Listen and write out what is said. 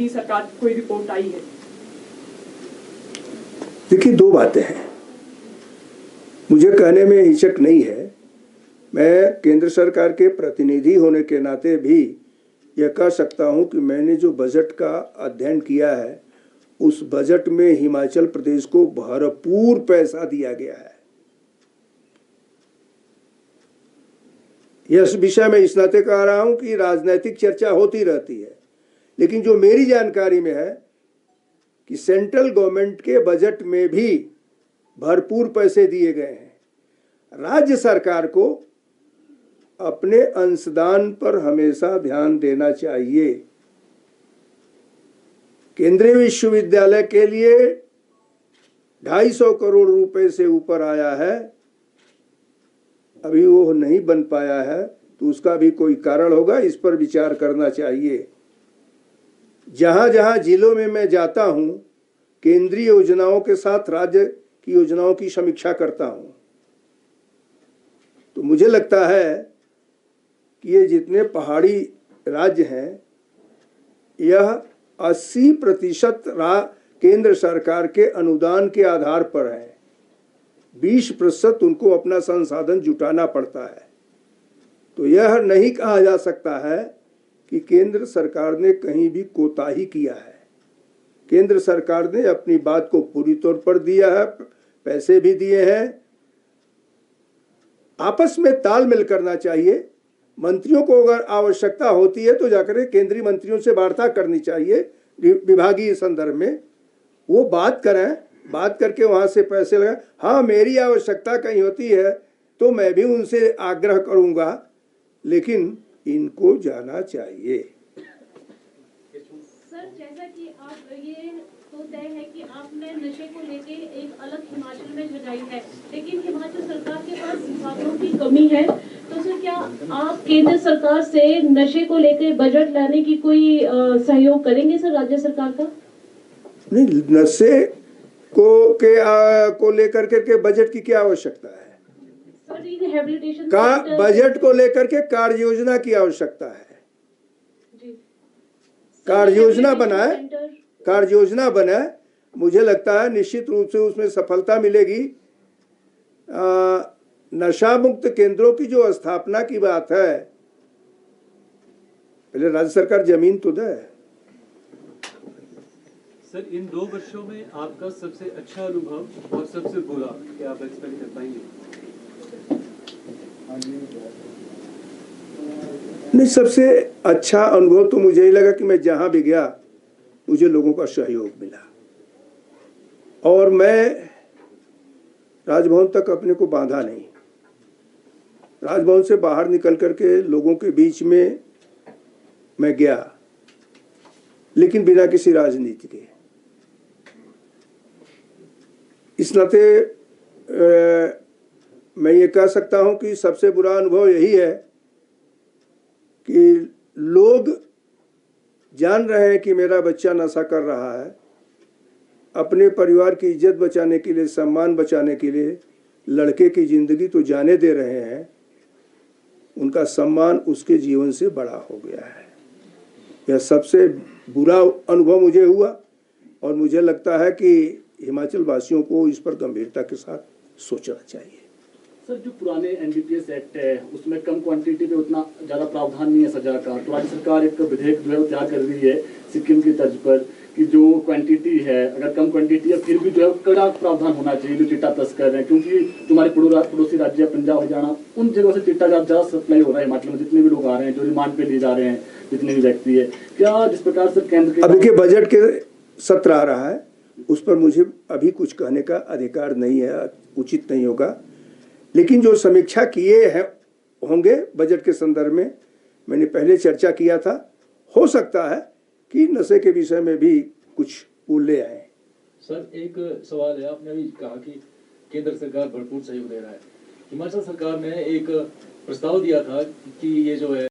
मोदी सरकार की कोई रिपोर्ट आई है? देखिए, दो बातें हैं, मुझे कहने में हिचक नहीं है। मैं केंद्र सरकार के प्रतिनिधि होने के नाते भी यह कह सकता हूं कि मैंने जो बजट का अध्ययन किया है उस बजट में हिमाचल प्रदेश को भरपूर पैसा दिया गया है। यह विषय में इस नाते कह रहा हूं कि राजनीतिक चर्चा होती रहती है, लेकिन जो मेरी जानकारी में है कि सेंट्रल गवर्नमेंट के बजट में भी भरपूर पैसे दिए गए हैं। राज्य सरकार को अपने अंशदान पर हमेशा ध्यान देना चाहिए। केंद्रीय विश्वविद्यालय के लिए 250 करोड़ रुपए से ऊपर आया है, अभी वो नहीं बन पाया है, तो उसका भी कोई कारण होगा, इस पर विचार करना चाहिए। जहां जहां जिलों में मैं जाता हूं, केंद्रीय योजनाओं के साथ राज्य की योजनाओं की समीक्षा करता हूं, तो मुझे लगता है कि ये जितने पहाड़ी राज्य हैं, यह 80% केंद्र सरकार के अनुदान के आधार पर है। 20% उनको अपना संसाधन जुटाना पड़ता है। तो यह नहीं कहा जा सकता है कि केंद्र सरकार ने कहीं भी कोताही किया है। केंद्र सरकार ने अपनी बात को पूरी तौर पर दिया है, पैसे भी दिए हैं। आपस में तालमेल करना चाहिए। मंत्रियों को अगर आवश्यकता होती है तो जाकर केंद्रीय मंत्रियों से वार्ता करनी चाहिए विभागीय संदर्भ में, वो बात करें, बात करके वहां से पैसे लगाएं। हाँ, मेरी आवश्यकता कहीं होती है तो मैं भी उनसे आग्रह करूंगा, लेकिन इनको जाना चाहिए। सर, जैसा कि आप ये तो तय है कि आपने नशे को लेके एक अलग हिमाचल में जगाई है, लेकिन हिमाचल सरकार के पास संसाधनों की कमी है, तो सर क्या आप केंद्र सरकार से नशे को लेकर बजट लाने की कोई सहयोग करेंगे सर राज्य सरकार का? नहीं, नशे को लेकर के बजट की क्या आवश्यकता है? सर, रिहैबिलिटेशन का बजट को लेकर के कार्य योजना की आवश्यकता है। कार्य योजना बनाए, मुझे लगता है निश्चित रूप से उसमें सफलता मिलेगी। नशा मुक्त केंद्रों की जो स्थापना की बात है, पहले राज्य सरकार जमीन तो दे। सर, इन 2 वर्षों में आपका सबसे अच्छा अनुभव और सबसे बुरा क्या आप एक्सप्लेन कर पाएंगे? नहीं, सबसे अच्छा अनुभव तो मुझे ही लगा कि मैं जहां भी गया मुझे लोगों का सहयोग मिला, और मैं राजभवन तक अपने को बांधा नहीं। राजभवन से बाहर निकल करके लोगों के बीच में मैं गया, लेकिन बिना किसी राजनीति के। इस नाते मैं ये कह सकता हूं कि सबसे बुरा अनुभव यही है कि लोग जान रहे हैं कि मेरा बच्चा नशा कर रहा है, अपने परिवार की इज्जत बचाने के लिए, सम्मान बचाने के लिए लड़के की जिंदगी तो जाने दे रहे हैं, उनका सम्मान उसके जीवन से बड़ा हो गया है। यह सबसे बुरा अनुभव मुझे हुआ, और मुझे लगता है कि हिमाचल वासियों को इस पर गंभीरता के साथ सोचना चाहिए। सर, जो पुराने एनडीपीएस एक्ट है उसमें कम क्वांटिटी पे उतना ज़्यादा प्रावधान नहीं है सजा का, तो राज्य सरकार एक विधेयक जो है तैयार कर रही है सिक्किम की तर्ज पर कि जो क्वांटिटी है, अगर कम क्वांटिटी है फिर भी जो है कड़ा प्रावधान होना चाहिए जो चिट्टा तस्कर है, क्योंकि तुम्हारे पड़ोसी राज्य पंजाब हरियाणा उन जगहों से चिट्टा ज़्यादा सप्लाई हो रहा है हिमाचल में, जितने भी लोग आ रहे हैं, जो रिमांड पे लिए जा रहे हैं, जितने भी व्यक्ति है। क्या जिस प्रकार से केंद्र के अभी के बजट के सत्र आ रहा है, उस पर मुझे अभी कुछ कहने का अधिकार नहीं है, उचित नहीं होगा, लेकिन जो समीक्षा किए हैं होंगे बजट के संदर्भ में, मैंने पहले चर्चा किया था, हो सकता है कि नशे के विषय में भी कुछ पुल ले आए। सर, एक सवाल है, आपने अभी कहा कि केंद्र सरकार भरपूर सहयोग दे रहा है। हिमाचल सरकार ने एक प्रस्ताव दिया था कि ये जो है